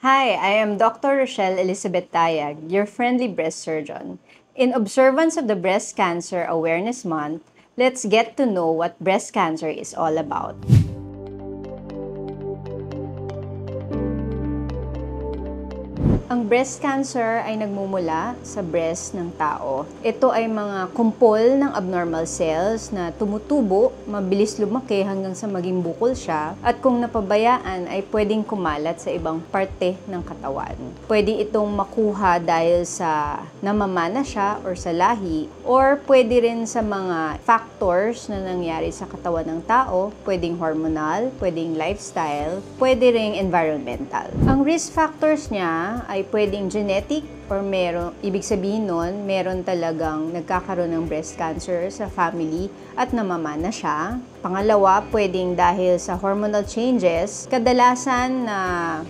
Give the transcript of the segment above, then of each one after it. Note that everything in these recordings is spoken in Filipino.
Hi, I am Dr. Rochelle Elizabeth Tayag, your friendly breast surgeon. In observance of the Breast Cancer Awareness Month, let's get to know what breast cancer is all about. Ang breast cancer ay nagmumula sa breast ng tao. Ito ay mga kumpol ng abnormal cells na tumutubo, mabilis lumaki hanggang sa maging bukol siya, at kung napabayaan ay pwedeng kumalat sa ibang parte ng katawan. Pwede itong makuha dahil sa namamana siya or sa lahi, or pwede rin sa mga factors na nangyari sa katawan ng tao, pwedeng hormonal, pwedeng lifestyle, pwede ring environmental. Ang risk factors niya ay pwedeng genetic or ibig sabihin nun, meron talagang nagkakaroon ng breast cancer sa family at namamana siya. Pangalawa, pwedeng dahil sa hormonal changes, kadalasan na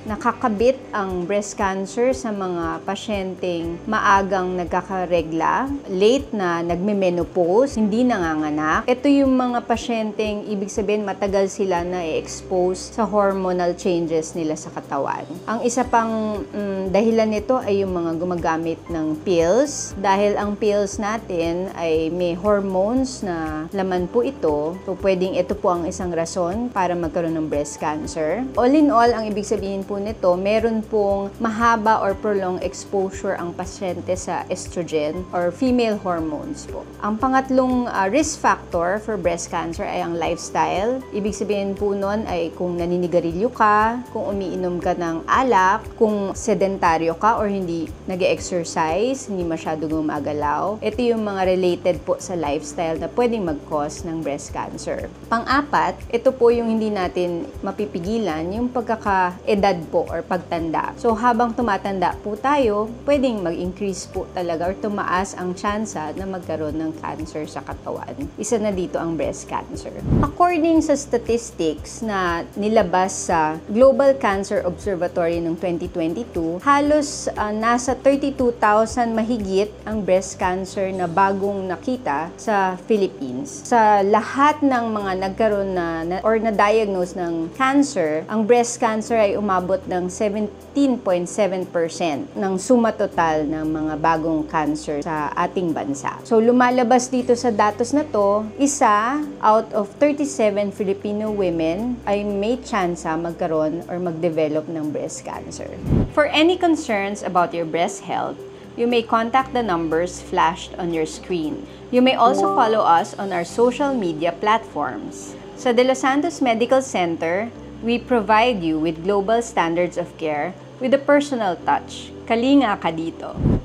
nakakabit ang breast cancer sa mga pasyenteng maagang nagkakaregla, late na nagme-menopause, hindi nanganganak. Ito yung mga pasyenteng ibig sabihin matagal sila na i-expose sa hormonal changes nila sa katawan. Ang isa pang dahilan nito ay yung mga gumagamit ng pills. Dahil ang pills natin ay may hormones na laman po ito, so pwedeng ito po ang isang rason para magkaroon ng breast cancer. All in all, ang ibig sabihin po nito, meron pong mahaba or prolonged exposure ang pasyente sa estrogen or female hormones po. Ang pangatlong risk factor for breast cancer ay ang lifestyle. Ibig sabihin po nun ay kung naninigarilyo ka, kung umiinom ka ng alak, kung sedentaryo ka or hindi nag-exercise, hindi masyadong gumagalaw. Ito yung mga related po sa lifestyle na pwedeng mag-cause ng breast cancer. Pang-apat, ito po yung hindi natin mapipigilan, yung pagkaka-edad po or pagtanda. So habang tumatanda po tayo, pwedeng mag-increase po talaga or tumaas ang tsansa na magkaroon ng cancer sa katawan. Isa na dito ang breast cancer. According sa statistics na nilabas sa Global Cancer Observatory noong 2022, halos nasa 32,000 mahigit ang breast cancer na bagong nakita sa Philippines. Sa lahat ng mga nagkaroon or na-diagnose ng cancer, ang breast cancer ay umabot ng 17.7% ng suma total ng mga bagong cancer sa ating bansa. So lumalabas dito sa datos na to, isa out of 37 Filipino women ay may tsansa magkaroon or mag-develop ng breast cancer. For any concerns about your breast health, you may contact the numbers flashed on your screen. You may also follow us on our social media platforms. Sa De Los Santos Medical Center, we provide you with global standards of care with a personal touch. Kalinga ka dito!